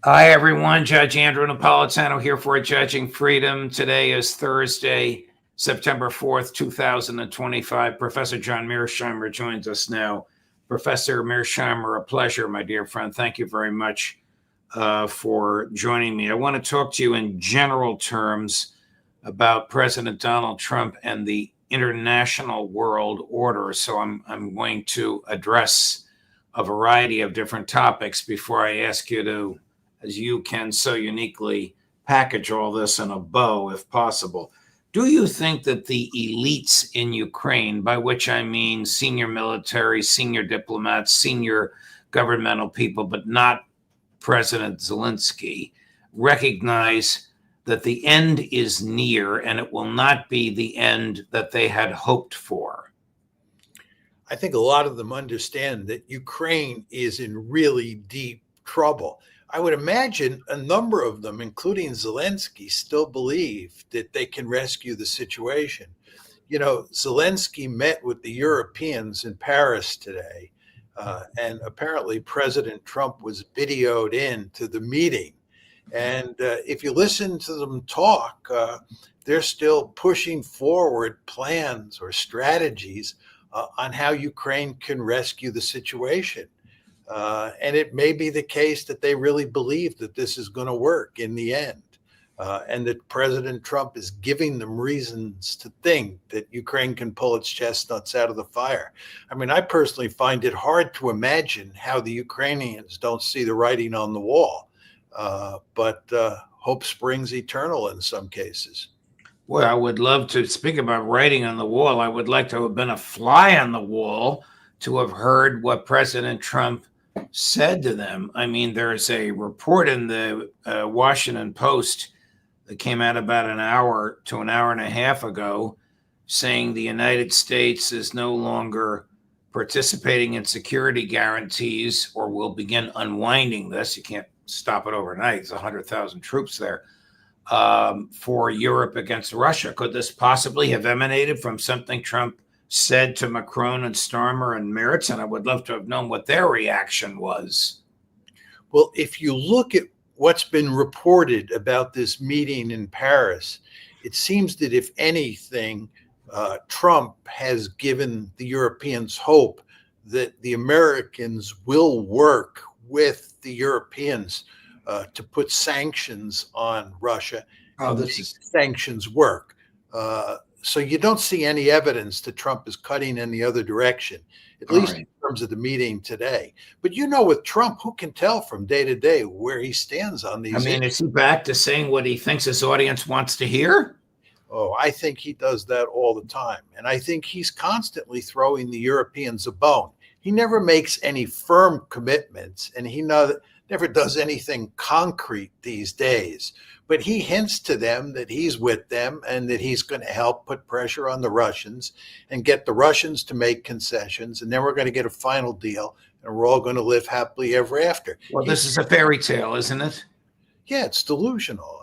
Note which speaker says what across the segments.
Speaker 1: Hi, everyone. Judge Andrew Napolitano here for Judging Freedom. Today is Thursday, September 4th, 2025. Professor John Mearsheimer joins us now. Professor Mearsheimer, a pleasure, my dear friend. Thank you very much for joining me. I want to talk to you in general terms about President Donald Trump and the international world order. So I'm going to address a variety of different topics before I ask you to, as you can so uniquely, package all this in a bow if possible. Do you think that the elites in Ukraine, by which I mean senior military, senior diplomats, senior governmental people, but not President Zelensky, recognize that the end is near and it will not be the end that they had hoped for?
Speaker 2: I think a lot of them understand that Ukraine is in really deep trouble. I would imagine a number of them, including Zelensky, still believe that they can rescue the situation. You know, Zelensky met with the Europeans in Paris today, and apparently President Trump was videoed in to the meeting. And if you listen to them talk, they're still pushing forward plans or strategies on how Ukraine can rescue the situation. And it may be the case that they really believe that this is going to work in the end, and that President Trump is giving them reasons to think that Ukraine can pull its chestnuts out of the fire. I mean, I personally find it hard to imagine how the Ukrainians don't see the writing on the wall, but hope springs eternal in some cases.
Speaker 1: Well, I would love to speak about writing on the wall. I would like to have been a fly on the wall to have heard what President Trump said to them. I mean, there's a report in the Washington Post that came out about an hour to an hour and a half ago saying the United States is no longer participating in security guarantees or will begin unwinding this. You can't stop it overnight. There's 100,000 troops there. For Europe against Russia. Could this possibly have emanated from something Trump said to Macron and Starmer and Merz? And I would love to have known what their reaction was.
Speaker 2: Well, if you look at what's been reported about this meeting in Paris, it seems that if anything, Trump has given the Europeans hope that the Americans will work with the Europeans to put sanctions on Russia.
Speaker 1: Oh,
Speaker 2: this is sanctions work. So you don't see any evidence that Trump is cutting in the other direction, at least in terms of the meeting today. But you know, with Trump, who can tell from day to day where he stands on these?
Speaker 1: I mean, is he back to saying what he thinks his audience wants to hear?
Speaker 2: Oh, I think he does that all the time. And I think he's constantly throwing the Europeans a bone. He never makes any firm commitments, and he never does anything concrete these days. But he hints to them that he's with them and that he's going to help put pressure on the Russians and get the Russians to make concessions. And then we're going to get a final deal, and we're all going to live happily ever after.
Speaker 1: Well, this is a fairy tale, isn't it?
Speaker 2: Yeah, it's delusional.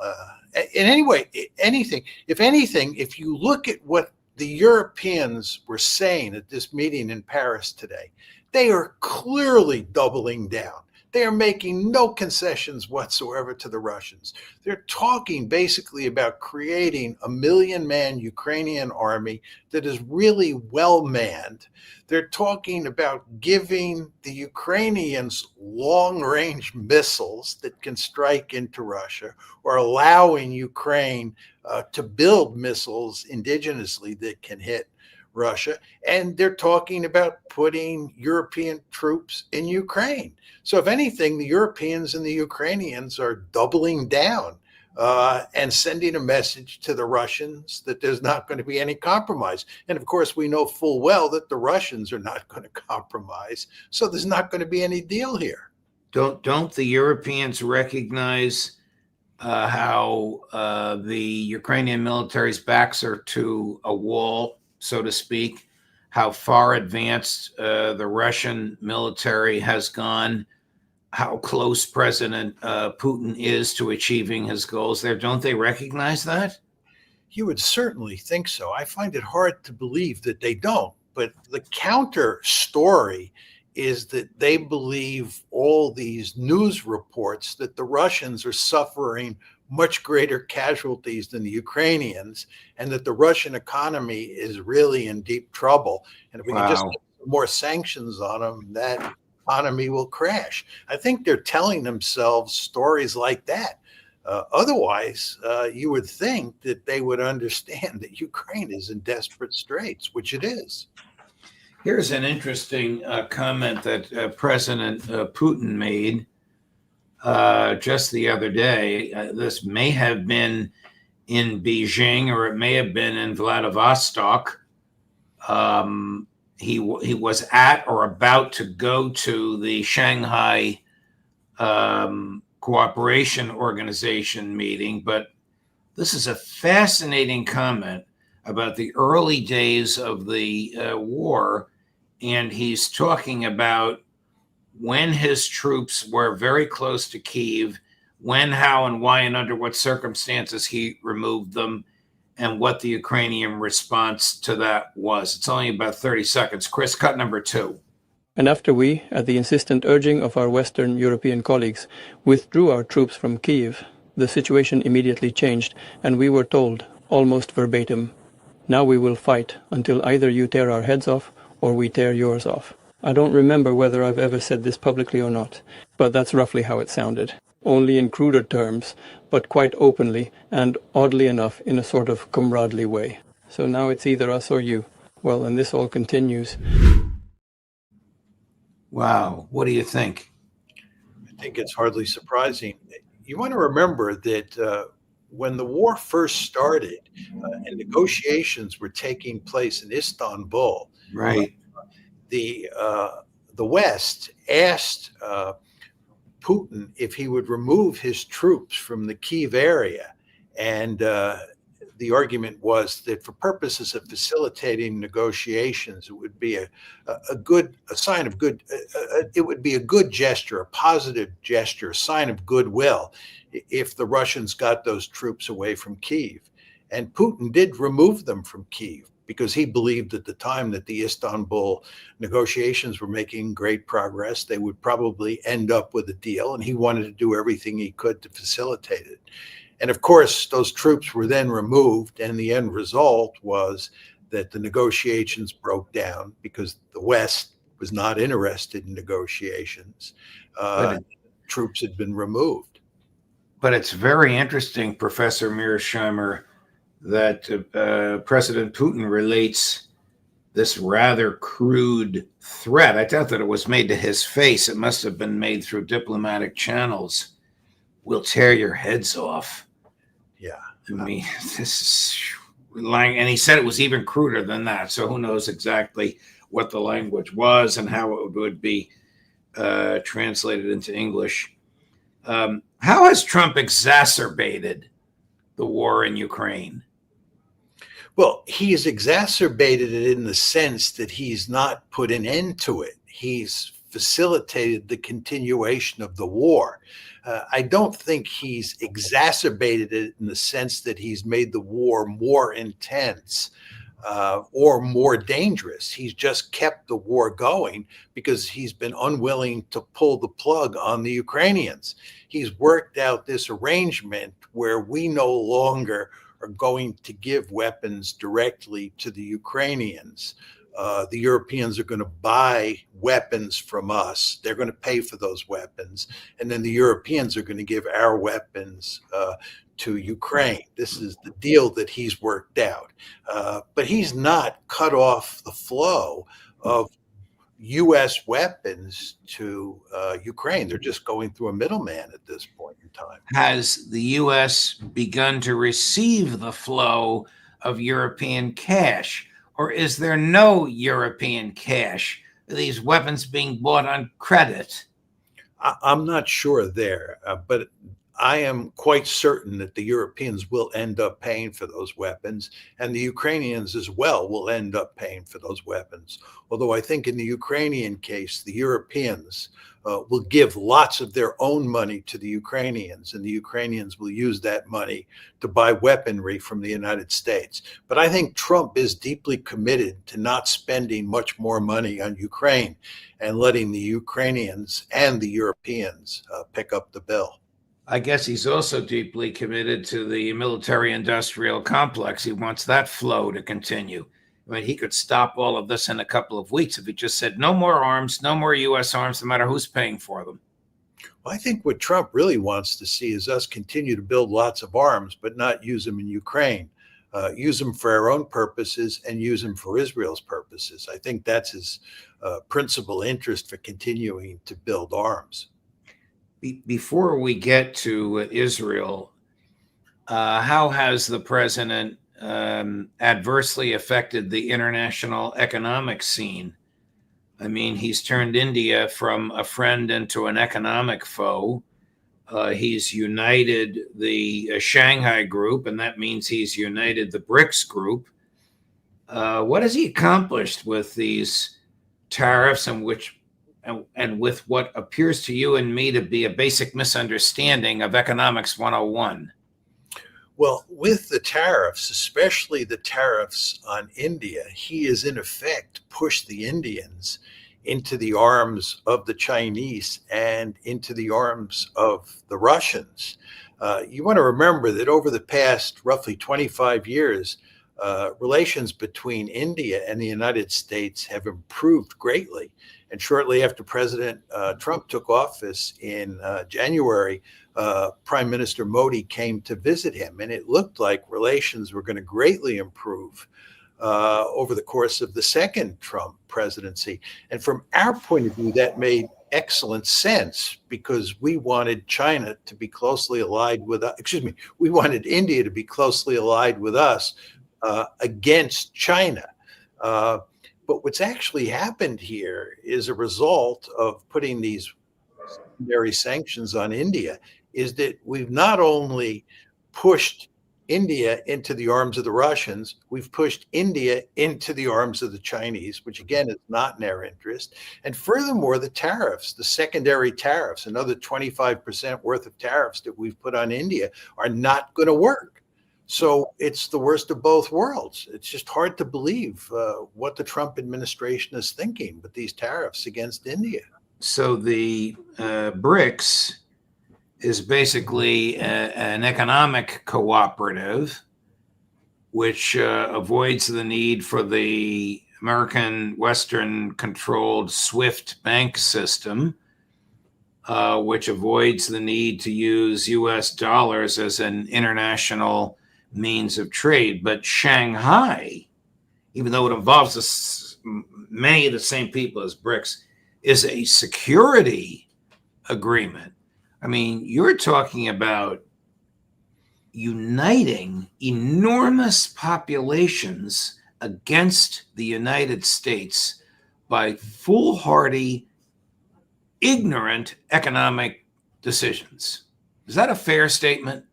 Speaker 2: And anyway, if anything, if you look at what the Europeans were saying at this meeting in Paris today, they are clearly doubling down. They are making no concessions whatsoever to the Russians. They're talking basically about creating a 1 million-man Ukrainian army that is really well manned. They're talking about giving the Ukrainians long-range missiles that can strike into Russia, or allowing Ukraine to build missiles indigenously that can hit Russia. And they're talking about putting European troops in Ukraine. So if anything, the Europeans and the Ukrainians are doubling down and sending a message to the Russians that there's not going to be any compromise. And of course, we know full well that the Russians are not going to compromise. So there's not going to be any deal here.
Speaker 1: Don't the Europeans recognize how the Ukrainian military's backs are to a wall, so to speak, how far advanced the Russian military has gone, how close President Putin is to achieving his goals there? Don't they recognize that?
Speaker 2: You would certainly think so. I find it hard to believe that they don't. But the counter story is that they believe all these news reports that the Russians are suffering much greater casualties than the Ukrainians, and that the Russian economy is really in deep trouble. And if we can just
Speaker 1: Wow.
Speaker 2: get more sanctions on them, that economy will crash. I think they're telling themselves stories like that. Otherwise, you would think that they would understand that Ukraine is in desperate straits, which it is.
Speaker 1: Here's an interesting comment that President Putin made just the other day. This may have been in Beijing, or it may have been in Vladivostok. He was at or about to go to the Shanghai Cooperation Organization meeting, but this is a fascinating comment about the early days of the war, and he's talking about when his troops were very close to Kyiv, when, how, and why, and under what circumstances he removed them, and what the Ukrainian response to that was. It's only about 30 seconds. Chris, cut number 2.
Speaker 3: And after we, at the insistent urging of our Western European colleagues, withdrew our troops from Kyiv, the situation immediately changed, and we were told, almost verbatim, "Now we will fight until either you tear our heads off or we tear yours off." I don't remember whether I've ever said this publicly or not, but that's roughly how it sounded. Only in cruder terms, but quite openly, and oddly enough, in a sort of comradely way. So now it's either us or you. Well, and this all continues.
Speaker 1: Wow. What do you think?
Speaker 2: I think it's hardly surprising. You want to remember that when the war first started and negotiations were taking place in Istanbul,
Speaker 1: Right.
Speaker 2: the West asked Putin if he would remove his troops from the Kyiv area, and the argument was that for purposes of facilitating negotiations, it would be a sign of good. It would be a good gesture, a positive gesture, a sign of goodwill, if the Russians got those troops away from Kyiv. And Putin did remove them from Kyiv, because he believed at the time that the Istanbul negotiations were making great progress. They would probably end up with a deal, and he wanted to do everything he could to facilitate it. And of course, those troops were then removed, and the end result was that the negotiations broke down because the West was not interested in negotiations. Troops had been removed.
Speaker 1: But it's very interesting, Professor Mearsheimer, that President Putin relates this rather crude threat. I doubt that it was made to his face. It must have been made through diplomatic channels. "We'll tear your heads off."
Speaker 2: Yeah.
Speaker 1: I mean, this is lying. And he said it was even cruder than that. So who knows exactly what the language was and how it would be translated into English. How has Trump exacerbated the war in Ukraine?
Speaker 2: Well, he's exacerbated it in the sense that he's not put an end to it. He's facilitated the continuation of the war. I don't think he's exacerbated it in the sense that he's made the war more intense or more dangerous. He's just kept the war going because he's been unwilling to pull the plug on the Ukrainians. He's worked out this arrangement where we no longer are going to give weapons directly to the Ukrainians. The Europeans are going to buy weapons from us. They're going to pay for those weapons. And then the Europeans are going to give our weapons to Ukraine. This is the deal that he's worked out. But he's not cut off the flow of U.S. weapons to Ukraine. They're just going through a middleman at this point in time.
Speaker 1: Has the U.S. begun to receive the flow of European cash? Or is there no European cash? Are these weapons being bought on credit?
Speaker 2: I'm not sure there, but I am quite certain that the Europeans will end up paying for those weapons, and the Ukrainians as well will end up paying for those weapons. Although I think in the Ukrainian case, the Europeans will give lots of their own money to the Ukrainians, and the Ukrainians will use that money to buy weaponry from the United States. But I think Trump is deeply committed to not spending much more money on Ukraine and letting the Ukrainians and the Europeans pick up the bill.
Speaker 1: I guess he's also deeply committed to the military-industrial complex. He wants that flow to continue. I mean, he could stop all of this in a couple of weeks if he just said, no more arms, no more U.S. arms, no matter who's paying for them.
Speaker 2: Well, I think what Trump really wants to see is us continue to build lots of arms, but not use them in Ukraine. Use them for our own purposes and use them for Israel's purposes. I think that's his principal interest for continuing to build arms.
Speaker 1: Before we get to Israel, how has the president adversely affected the international economic scene? I mean, he's turned India from a friend into an economic foe. He's united the Shanghai group, and that means he's united the BRICS group. What has he accomplished with these tariffs and with what appears to you and me to be a basic misunderstanding of Economics 101?
Speaker 2: Well, with the tariffs, especially the tariffs on India, he has in effect pushed the Indians into the arms of the Chinese and into the arms of the Russians. You want to remember that over the past roughly 25 years, relations between India and the United States have improved greatly. And shortly after President Trump took office in January, Prime Minister Modi came to visit him, and it looked like relations were going to greatly improve over the course of the second Trump presidency. And from our point of view, that made excellent sense because we wanted China to be closely allied with us. We wanted India to be closely allied with us against China. But what's actually happened here is a result of putting these secondary sanctions on India is that we've not only pushed India into the arms of the Russians, we've pushed India into the arms of the Chinese, which again is not in our interest. And furthermore, the tariffs, the secondary tariffs, another 25% worth of tariffs that we've put on India are not going to work. So it's the worst of both worlds. It's just hard to believe what the Trump administration is thinking with these tariffs against India.
Speaker 1: So the BRICS is basically an economic cooperative, which avoids the need for the American Western-controlled SWIFT bank system, which avoids the need to use U.S. dollars as an international means of trade. But Shanghai, even though it involves many of the same people as BRICS, is a security agreement. I mean, you're talking about uniting enormous populations against the United States by foolhardy, ignorant economic decisions. Is that a fair statement?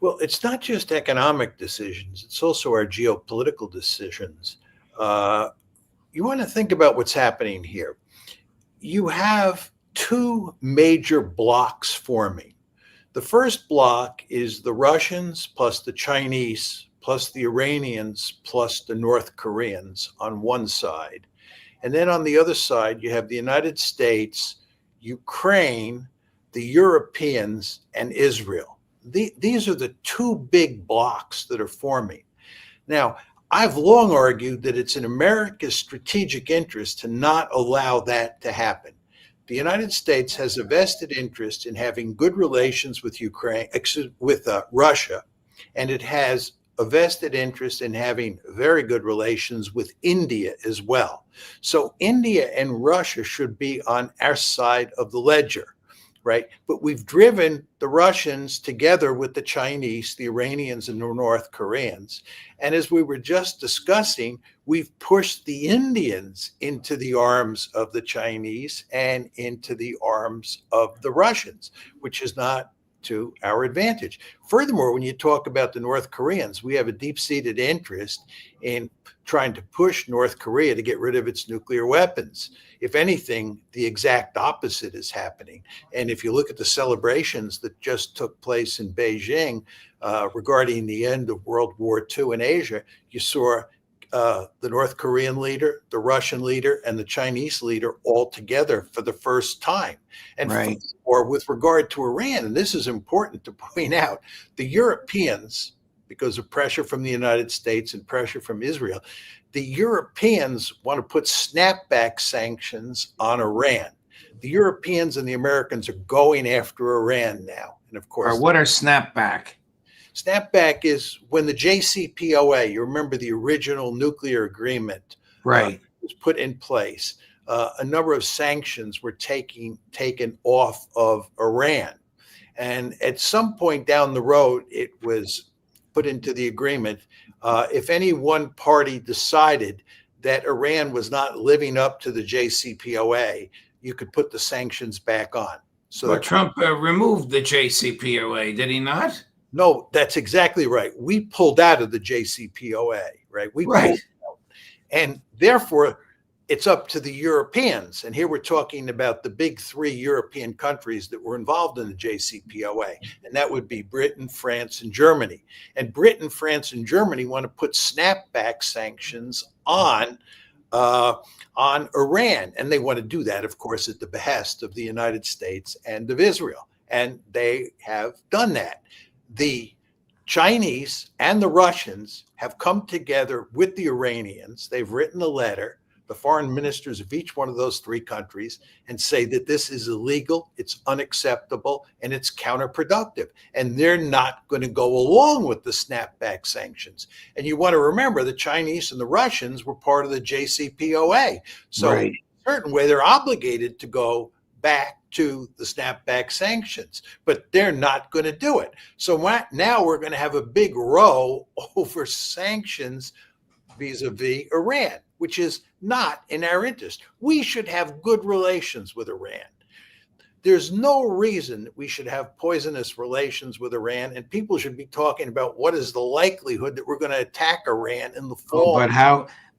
Speaker 2: Well, it's not just economic decisions. It's also our geopolitical decisions. You want to think about what's happening here. You have two major blocks forming. The first block is the Russians plus the Chinese plus the Iranians plus the North Koreans on one side. And then on the other side, you have the United States, Ukraine, the Europeans, and Israel. These are the two big blocks that are forming. Now, I've long argued that it's in America's strategic interest to not allow that to happen. The United States has a vested interest in having good relations with Russia, and it has a vested interest in having very good relations with India as well. So India and Russia should be on our side of the ledger, right? But we've driven the Russians together with the Chinese, the Iranians, and the North Koreans. And as we were just discussing, we've pushed the Indians into the arms of the Chinese and into the arms of the Russians, which is not to our advantage. Furthermore, when you talk about the North Koreans, we have a deep-seated interest in trying to push North Korea to get rid of its nuclear weapons. If anything, the exact opposite is happening. And if you look at the celebrations that just took place in Beijing regarding the end of World War II in Asia, you saw the North Korean leader, the Russian leader, and the Chinese leader all together for the first time. And
Speaker 1: Right.
Speaker 2: or with regard to Iran, and this is important to point out, the Europeans, because of pressure from the United States and pressure from Israel, the Europeans want to put snapback sanctions on Iran. The Europeans and the Americans are going after Iran now. And of course,
Speaker 1: Or what are snapback?
Speaker 2: snapback is when the JCPOA, you remember the original nuclear agreement,
Speaker 1: Right.
Speaker 2: was put in place. A number of sanctions were taken off of Iran. And at some point down the road, it was put into the agreement. If any one party decided that Iran was not living up to the JCPOA, you could put the sanctions back on. So
Speaker 1: But Trump removed the JCPOA, did he not?
Speaker 2: no, that's exactly right. We pulled out of the JCPOA, right? We
Speaker 1: Right.
Speaker 2: pulled out. And therefore, it's up to the Europeans. And here we're talking about the big three European countries that were involved in the JCPOA. And that would be Britain, France, and Germany. And Britain, France, and Germany want to put snapback sanctions on Iran. And they want to do that, of course, at the behest of the United States and of Israel. And they have done that. The Chinese and the Russians have come together with the Iranians. They've written a letter, the foreign ministers of each one of those three countries, and say that this is illegal, it's unacceptable, and it's counterproductive. And they're not going to go along with the snapback sanctions. And you want to remember the Chinese and the Russians were part of the JCPOA. So
Speaker 1: Right.
Speaker 2: in a certain way, they're obligated to go back to the snapback sanctions, but they're not going to do it. So now we're going to have a big row over sanctions vis-a-vis Iran, which is not in our interest. We should have good relations with Iran. There's no reason that we should have poisonous relations with Iran, and people should be talking about what is the likelihood that we're going to attack Iran in the fall.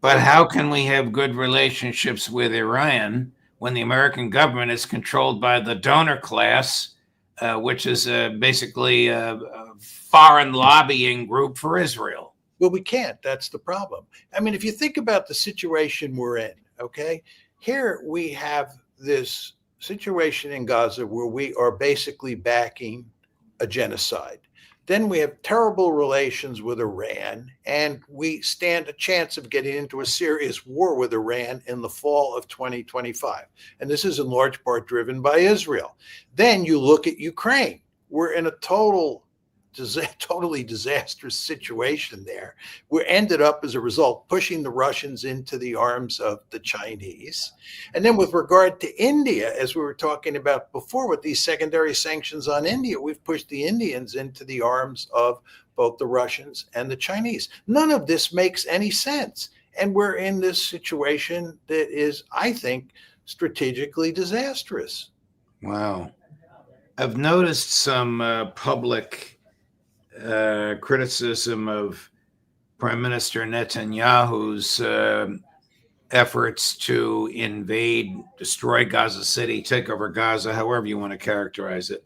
Speaker 1: But how can we have good relationships with Iran when the American government is controlled by the donor class, which is basically a foreign lobbying group for Israel?
Speaker 2: Well, we can't. That's the problem. I mean, if you think about the situation we're in, okay, here we have this situation in Gaza where we are basically backing a genocide. Then we have terrible relations with Iran, and we stand a chance of getting into a serious war with Iran in the fall of 2025. And this is in large part driven by Israel. Then you look at Ukraine. We're in a totally disastrous situation there. We ended up, as a result, pushing the Russians into the arms of the Chinese. And then with regard to India, as we were talking about before, with these secondary sanctions on India, we've pushed the Indians into the arms of both the Russians and the Chinese. None of this makes any sense. And we're in this situation that is, I think, strategically disastrous.
Speaker 1: Wow. I've noticed some public criticism of Prime Minister Netanyahu's efforts to invade, destroy Gaza City, take over Gaza, however you want to characterize it.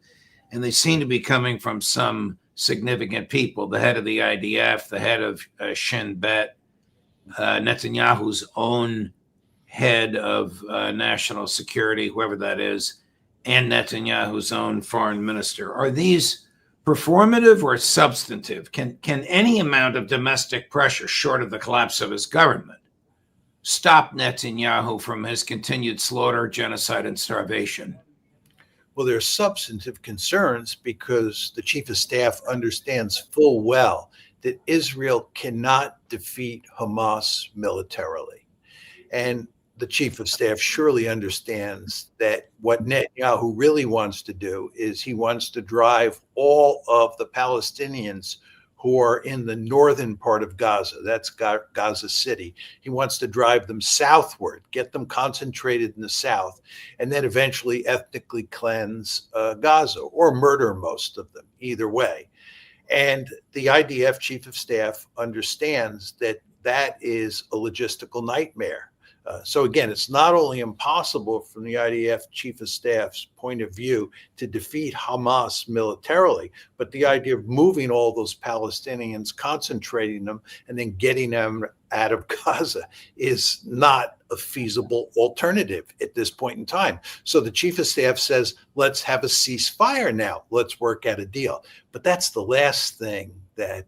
Speaker 1: And they seem to be coming from some significant people, the head of the IDF, the head of Shin Bet, Netanyahu's own head of national security, whoever that is, and Netanyahu's own foreign minister. Are these performative or substantive? Can any amount of domestic pressure, short of the collapse of his government, stop Netanyahu from his continued slaughter, genocide, and starvation?
Speaker 2: Well, there's substantive concerns because the chief of staff understands full well that Israel cannot defeat Hamas militarily. And the chief of staff surely understands that what Netanyahu really wants to do is he wants to drive all of the Palestinians who are in the northern part of Gaza. That's Gaza City. He wants to drive them southward, get them concentrated in the south, and then eventually ethnically cleanse Gaza or murder most of them, either way. And the IDF chief of staff understands that that is a logistical nightmare. So again, it's not only impossible from the IDF chief of staff's point of view to defeat Hamas militarily, but the idea of moving all those Palestinians, concentrating them, and then getting them out of Gaza is not a feasible alternative at this point in time. So the chief of staff says, let's have a ceasefire now. Let's work out a deal. But that's the last thing that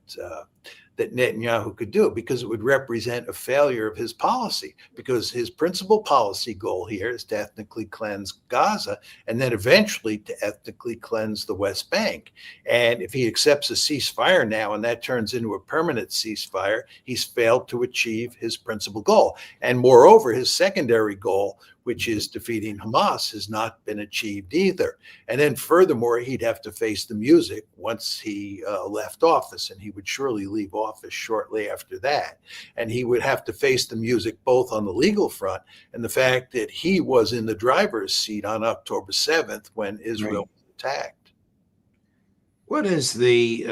Speaker 2: Netanyahu could do, because it would represent a failure of his policy, because his principal policy goal here is to ethnically cleanse Gaza and then eventually to ethnically cleanse the West Bank. And if he accepts a ceasefire now and that turns into a permanent ceasefire, he's failed to achieve his principal goal. And moreover, his secondary goal, which is defeating Hamas, has not been achieved either. And then furthermore, he'd have to face the music once he left office, and he would surely leave office shortly after that. And he would have to face the music both on the legal front and the fact that he was in the driver's seat on October 7th when Israel was attacked.
Speaker 1: What is the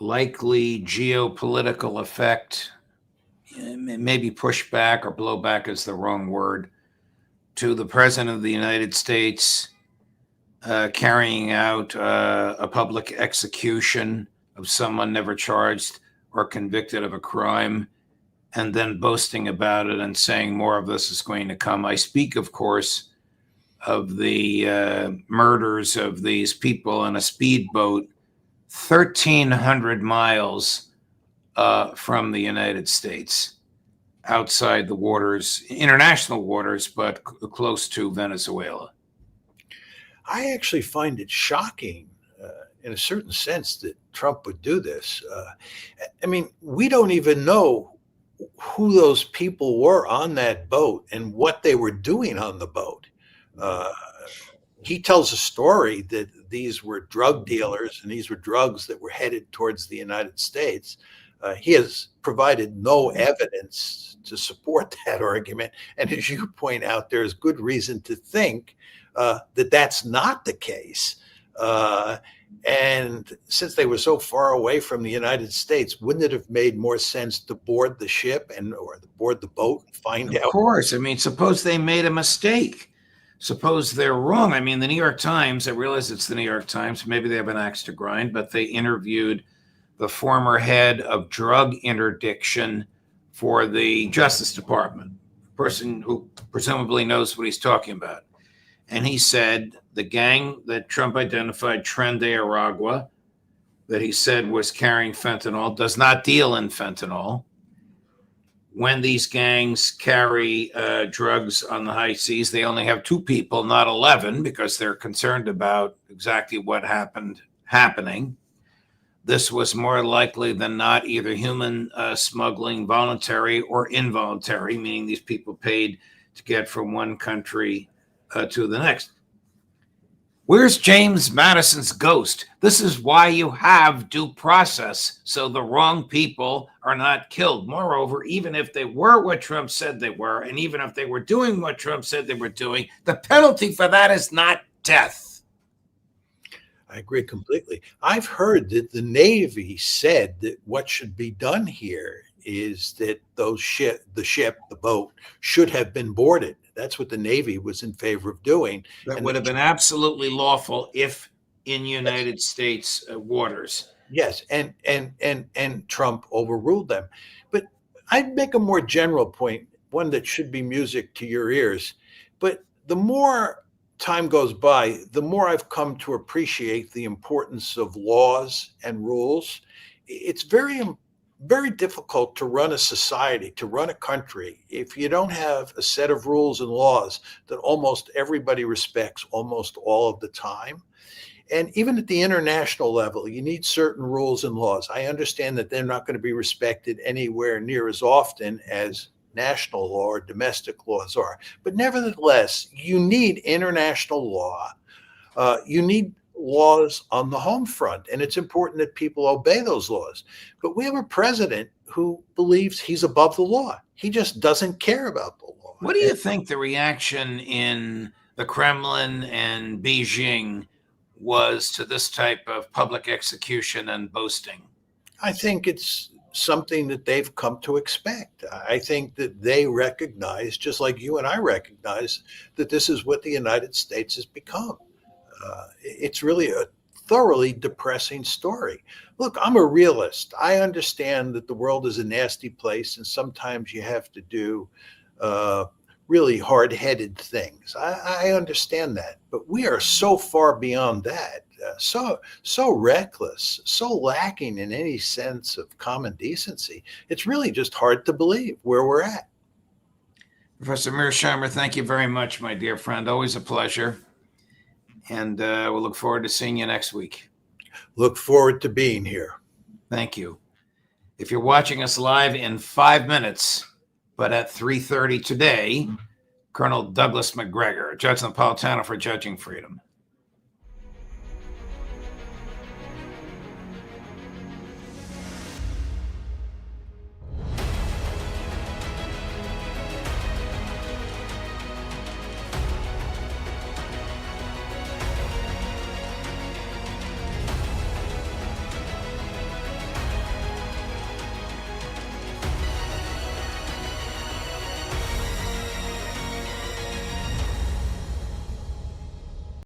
Speaker 1: likely geopolitical effect, maybe pushback or blowback is the wrong word, to the President of the United States carrying out a public execution of someone never charged or convicted of a crime, and then boasting about it and saying more of this is going to come? I speak, of course, of the murders of these people in a speedboat 1,300 miles from the United States, outside the waters, international waters, but close to Venezuela.
Speaker 2: I actually find it shocking, in a certain sense, that Trump would do this. I mean, we don't even know who those people were on that boat and what they were doing on the boat. He tells a story that these were drug dealers and these were drugs that were headed towards the United States. He has provided no evidence to support that argument. And as you point out, there's good reason to think that that's not the case. And since they were so far away from the United States, wouldn't it have made more sense to board the ship or board the boat and find out?
Speaker 1: Of course. I mean, suppose they made a mistake. Suppose they're wrong. I mean, the New York Times, I realize it's the New York Times, maybe they have an axe to grind, but they interviewed the former head of drug interdiction for the Justice Department, a person who presumably knows what he's talking about. And he said the gang that Trump identified, Tren de Aragua, that he said was carrying fentanyl, does not deal in fentanyl. When these gangs carry drugs on the high seas, they only have 2 people, not 11, because they're concerned about exactly what happening. This was more likely than not either human smuggling, voluntary or involuntary, meaning these people paid to get from one country to the next. Where's James Madison's ghost? This is why you have due process, so the wrong people are not killed. Moreover, even if they were what Trump said they were, and even if they were doing what Trump said they were doing, the penalty for that is not death.
Speaker 2: I agree completely. I've heard that the Navy said that what should be done here is that the boat should have been boarded. That's what the Navy was in favor of doing.
Speaker 1: That would have been absolutely lawful if in United States waters.
Speaker 2: Yes, and Trump overruled them. But I'd make a more general point, one that should be music to your ears. But the more time goes by, the more I've come to appreciate the importance of laws and rules. It's very difficult to run a society, to run a country, if you don't have a set of rules and laws that almost everybody respects almost all of the time. And even at the international level, you need certain rules and laws. I understand that they're not going to be respected anywhere near as often as national law or domestic laws are. But nevertheless, you need international law. You need laws on the home front, and it's important that people obey those laws. But we have a president who believes he's above the law. He just doesn't care about the law.
Speaker 1: What do you think the reaction in the Kremlin and Beijing was to this type of public execution and boasting?
Speaker 2: I think it's something that they've come to expect. I think that they recognize, just like you and I recognize, that this is what the United States has become. It's really a thoroughly depressing story. Look, I'm a realist. I understand that the world is a nasty place, and sometimes you have to do really hard-headed things. I understand that, but we are so far beyond that, so reckless, so lacking in any sense of common decency. It's really just hard to believe where we're at.
Speaker 1: Professor Mearsheimer, thank you very much, my dear friend. Always a pleasure. And we'll look forward to seeing you next week.
Speaker 2: Look forward to being here.
Speaker 1: Thank you. If you're watching us live in 5 minutes, but at 3:30 today, Colonel Douglas McGregor, Judge Napolitano for Judging Freedom.